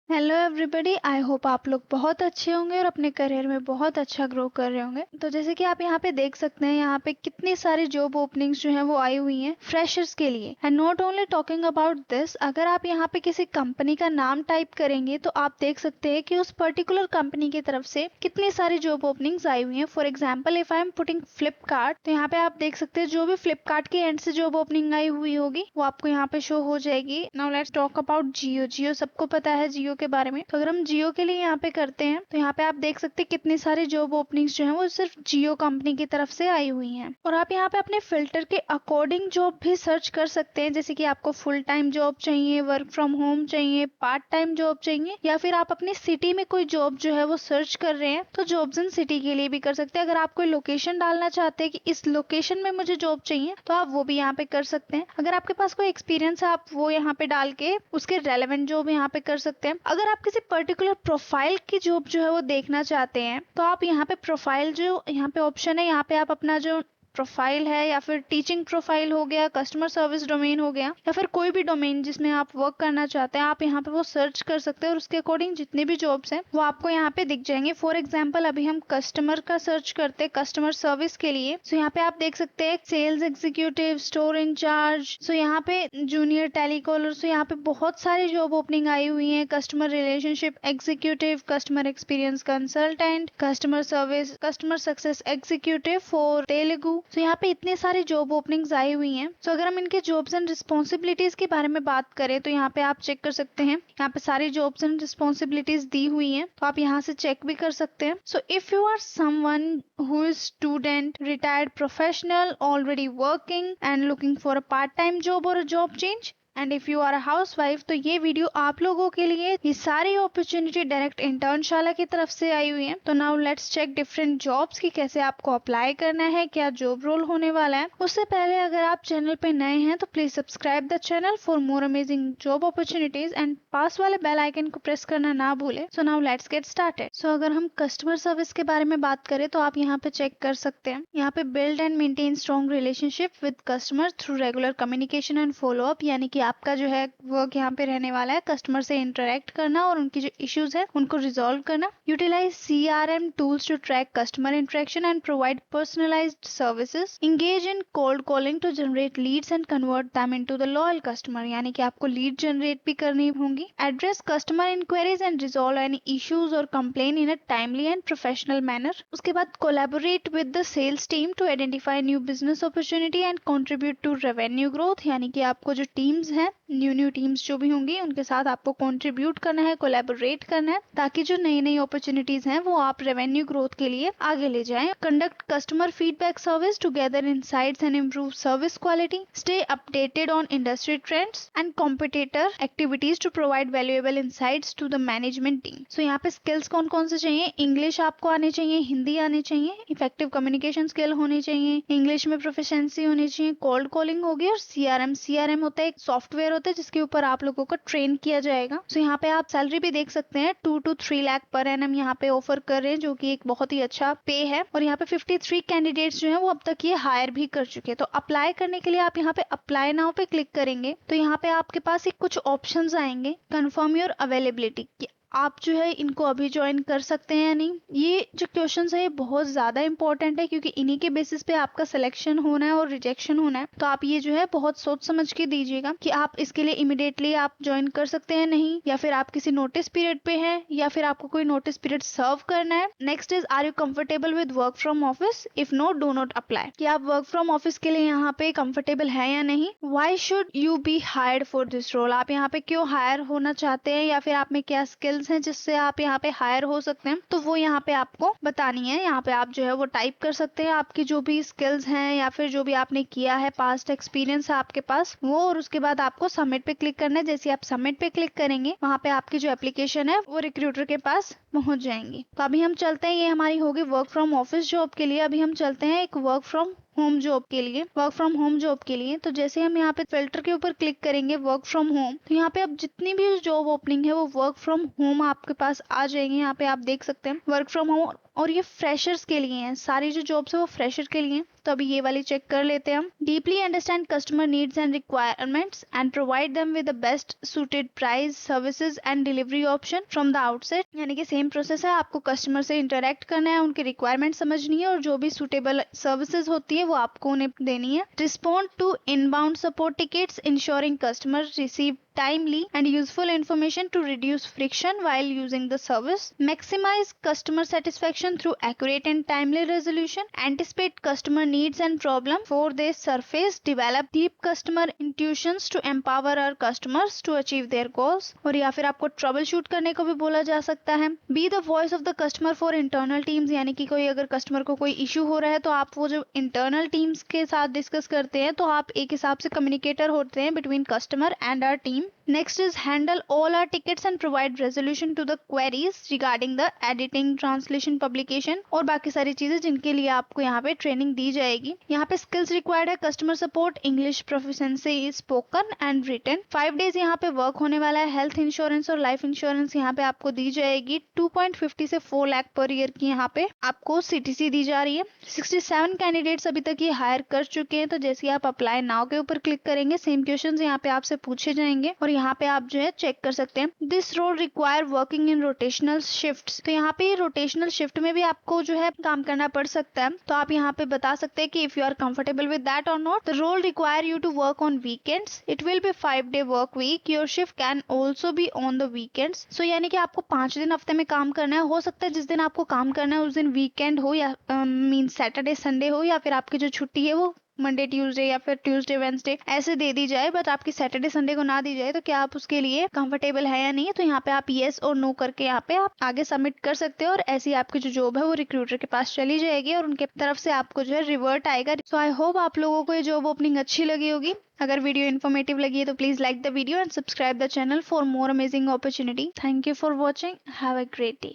Hello everybody, I hope आप लोग बहुत अच्छे होंगे और अपने करियर में बहुत अच्छा ग्रो कर रहे होंगे। तो जैसे कि आप यहाँ पे देख सकते हैं, यहाँ पे कितनी सारी जॉब ओपनिंग्स जो हैं वो आई हुई हैं फ्रेशर्स के लिए। And not only talking about this, अगर आप यहाँ पे किसी कंपनी का नाम टाइप करेंगे तो आप देख सकते हैं कि उस पर्टिकुलर कंपनी की तरफ से कितनी सारी जॉब ओपनिंग्स आई हुई हैं। For example, if I am putting Flipkart, तो यहाँ पे आप देख सकते हैं जो भी फ्लिपकार्ट के एंड से जॉब ओपनिंग आई हुई होगी वो आपको यहाँ पे शो हो जाएगी। नाउ लेट्स टॉक अबाउट जियो। जियो सबको पता है जियो के बारे में। तो अगर हम जियो के लिए यहाँ पे करते हैं तो यहाँ पे आप देख सकते हैं कितनी सारी जॉब ओपनिंग्स जो है वो सिर्फ जियो कंपनी की तरफ से आई हुई हैं। और आप यहाँ पे अपने फिल्टर के अकॉर्डिंग जॉब भी सर्च कर सकते हैं, जैसे कि आपको फुल टाइम जॉब चाहिए, वर्क फ्रॉम होम चाहिए, पार्ट टाइम जॉब चाहिए, या फिर आप अपनी सिटी में कोई जॉब जो है वो सर्च कर रहे हैं तो जॉब्स इन सिटी के लिए भी कर सकते हैं। अगर आप कोई लोकेशन डालना चाहते हैं कि इस लोकेशन में मुझे जॉब चाहिए तो आप वो भी यहाँ पे कर सकते हैं। अगर आपके पास कोई एक्सपीरियंस है आप वो यहाँ पे डाल के उसके रेलेवेंट जॉब यहाँ पे कर सकते हैं। अगर आप किसी पर्टिकुलर प्रोफाइल की जॉब जो है वो देखना चाहते हैं तो आप यहाँ पे प्रोफाइल जो यहाँ पे ऑप्शन है, यहाँ पे आप अपना जो प्रोफाइल है या फिर टीचिंग प्रोफाइल हो गया, कस्टमर सर्विस डोमेन हो गया, या फिर कोई भी डोमेन जिसमें आप वर्क करना चाहते हैं, आप यहाँ पे वो सर्च कर सकते हैं और उसके अकॉर्डिंग जितने भी जॉब्स हैं वो आपको यहाँ पे दिख जाएंगे। फॉर एग्जाम्पल, अभी हम कस्टमर का सर्च करते हैं कस्टमर सर्विस के लिए, सो यहाँ पे आप देख सकते हैं सेल्स एग्जीक्यूटिव, स्टोर इंचार्ज, सो यहाँ पे जूनियर टेलीकॉलर, सो यहाँ पे बहुत सारी जॉब ओपनिंग आई हुई है। Customer relationship executive, customer experience consultant, customer service, customer success executive for Telugu. So यहाँ पे इतने सारे जॉब ओपनिंग्स आई हुई हैं। सो अगर हम इनके जॉब्स एंड रिस्पॉन्सिबिलिटीज के बारे में बात करें तो यहाँ पे आप चेक कर सकते हैं, यहाँ पे सारी जॉब्स एंड रिस्पॉन्सिबिलिटीज दी हुई हैं, तो आप यहाँ से चेक भी कर सकते हैं। So if you are someone who is student, retired professional, already working and looking for a part-time job or a job change, and if you are a housewife, तो ये वीडियो आप लोगों के लिए ये सारी अपॉर्चुनिटी डायरेक्ट इंटर्नशाला की तरफ से आई हुई है। तो now let's check different jobs की कैसे आपको अप्लाई करना है, क्या जॉब रोल होने वाला है। उससे पहले अगर आप चैनल पे नए हैं तो please subscribe the channel for more amazing job opportunities and पास वाले बेल आइकन को प्रेस करना ना भूले। So now let's get started. So अगर हम कस्टमर सर्विस के बारे में बात करें तो आप यहाँ पे चेक कर सकते हैं, यहाँ पे build and maintain strong relationship with customer through regular communication and follow up, यानी कि आपका जो है वर्क यहाँ पे रहने वाला है कस्टमर से इंटरेक्ट करना और उनकी जो इश्यूज है उनको रिजॉल्व करना। Utilize CRM tools to track customer interaction and provide personalized services. Engage in cold calling to generate leads and convert them into the loyal customer, यानी कि आपको लीड जनरेट भी करनी होंगी। Address customer inquiries and resolve any issues और complain in a timely and professional manner. उसके बाद collaborate with the sales team to identify new business opportunity and contribute to revenue growth, यानी कि आपको जो टीम्स हैं, न्यू टीम्स जो भी होंगी उनके साथ आपको कंट्रीब्यूट करना है, कोलैबोरेट करना है, ताकि जो नई नई अपॉर्चुनिटीज हैं वो आप रेवेन्यू ग्रोथ के लिए आगे ले जाएं। Conduct customer feedback service to gather insights and improve service quality. Stay updated on industry trends and competitor activities to provide valuable insights to the management team. So यहाँ पे स्किल्स कौन कौन से चाहिए? इंग्लिश आपको आनी चाहिए, हिंदी आनी चाहिए, इफेक्टिव कम्युनिकेशन स्किल होनी चाहिए, इंग्लिश में प्रोफिशिएंसी होनी चाहिए, कोल्ड कॉलिंग होगी, और CRM होता है एक सॉफ्टवेयर होता है जिसके ऊपर आप लोगों को ट्रेन किया जाएगा। सो यहाँ पे आप सैलरी भी देख सकते हैं, 2 to 3 लाख पर एनम यहाँ पे ऑफर कर रहे हैं, जो कि एक बहुत ही अच्छा पे है। और यहाँ पे 53 कैंडिडेट्स जो हैं वो अब तक ये हायर भी कर चुके हैं। तो अप्लाई करने के लिए आप यहाँ पे अप्लाई नाउ पे क्लिक करेंगे तो यहाँ पे आपके पास एक कुछ ऑप्शंस आएंगे, कंफर्म योर अवेलेबिलिटी, आप जो है इनको अभी ज्वाइन कर सकते हैं या नहीं। ये जो क्वेश्चंस है ये बहुत ज्यादा इंपॉर्टेंट है, क्योंकि इन्हीं के बेसिस पे आपका सिलेक्शन होना है और रिजेक्शन होना है। तो आप ये जो है बहुत सोच समझ के दीजिएगा कि आप इसके लिए इमिडिएटली आप ज्वाइन कर सकते हैं नहीं, या फिर आप किसी नोटिस पीरियड पे हैं, या फिर आपको कोई नोटिस पीरियड सर्व करना है। Next is, are you comfortable with work from office? If no, do not apply. कि आप वर्क फ्रॉम ऑफिस के लिए यहाँ पे कंफर्टेबल है या नहीं। Why should you be hired for this role? आप यहाँ पे क्यों हायर होना चाहते हैं, या फिर आप में क्या स्किल्स हैं जिससे आप यहाँ पे हायर हो सकते हैं, तो वो यहाँ पे आपको बतानी है। यहाँ पे आप जो है वो टाइप कर सकते हैं आपकी जो भी स्किल्स हैं या फिर जो भी आपने किया है, पास्ट एक्सपीरियंस है आपके पास वो, और उसके बाद आपको सबमिट पे क्लिक करना है। जैसे आप सबमिट पे क्लिक करेंगे वहाँ पे आपकी जो एप्लीकेशन है वो रिक्रूटर के पास पहुंच जाएंगी। तो अभी हम चलते हैं, ये हमारी होगी वर्क फ्रॉम ऑफिस जॉब के लिए। अभी हम चलते हैं एक वर्क फ्रॉम होम जॉब के लिए, वर्क फ्रॉम होम जॉब के लिए। तो जैसे हम यहाँ पे फिल्टर के ऊपर क्लिक करेंगे वर्क फ्रॉम होम, तो यहाँ पे अब जितनी भी जॉब ओपनिंग है वो वर्क फ्रॉम होम आपके पास आ जाएंगे। यहाँ पे आप देख सकते हैं वर्क फ्रॉम होम, और ये फ्रेशर्स के लिए हैं। सारी जो जॉब्स है वो फ्रेशर के लिए हैं। तो अभी ये वाली चेक कर लेते हैं हम। Deeply understand customer needs and requirements and provide them with the best suited price, services and delivery option from the outset. यानी कि सेम प्रोसेस है, आपको कस्टमर से इंटरेक्ट करना है, उनकी रिक्वायरमेंट समझनी है और जो भी सुटेबल सर्विसेज होती है वो आपको उन्हें देनी है। Respond to inbound support tickets, ensuring customer receive timely and useful information to reduce friction while using the service. Maximize customer satisfaction through accurate and timely resolution. Anticipate customer needs and problems before they surface. Develop deep customer intuitions to empower our customers to achieve their goals. और या फिर आपको trouble shoot करने को भी बोला जा सकता है। Be the voice of the customer for internal teams, यानी कि कोई अगर कस्टमर को कोई इशू हो रहा है तो आप वो जो इंटरनल टीम्स के साथ डिस्कस करते हैं, तो आप एक हिसाब से कम्युनिकेटर होते हैं between customer and our team. Next is handle all our tickets and provide resolution to the queries regarding the editing, translation, publication और बाकी सारी चीजें जिनके लिए आपको यहाँ पे ट्रेनिंग दी जाएगी। यहाँ पे स्किल्स रिक्वायर्ड है customer support, English proficiency spoken and written. 5 days यहाँ पे वर्क होने वाला है। हेल्थ इंश्योरेंस और लाइफ इंश्योरेंस यहाँ पे आपको दी जाएगी। 2.50 से 4 लाख पर ईयर की यहाँ पे आपको CTC दी जा रही है। 67 कैंडिडेट्स अभी तक ये हायर कर चुके हैं। तो जैसे आप अप्लाई नाउ के ऊपर क्लिक करेंगे, सेम क्वेश्चंस यहाँ पे आपसे पूछे जाएंगे और यहाँ पे आप जो है चेक कर सकते हैं। This role require working in rotational shifts. तो यहाँ पे रोटेशनल शिफ्ट में भी आपको जो है काम करना पड़ सकता है। तो आप यहाँ पे बता सकते हैं कि if you are comfortable with that और not. The role require you to work on weekends. It will be 5 day work week. Your shift can also be on the weekends. So यानी कि आपको 5 दिन हफ्ते में काम करना है। हो सकता है जिस दिन आपको काम करना है उस दिन वीकेंड हो या मीन सैटरडे संडे हो, या फिर आपकी जो छुट्टी है वो मंडे ट्यूसडे या फिर ट्यूसडे वेंसडे ऐसे दे दी जाए, बट आपकी सैटरडे संडे को ना दी जाए। तो क्या आप उसके लिए कंफर्टेबल है या नहीं? तो यहाँ पे आप येस और नो करके यहाँ पे आप आगे सबमिट कर सकते हो और ऐसी आपकी जो जॉब है वो रिक्रूटर के पास चली जाएगी और उनके तरफ से आपको जो है रिवर्ट आएगा। सो आई होप आप लोगों को ये जॉब ओपनिंग अच्छी लगी होगी। अगर वीडियो इन्फॉर्मेटिव लगी है तो please like the video and subscribe the channel for more amazing opportunity. Thank you for watching. Have a great day.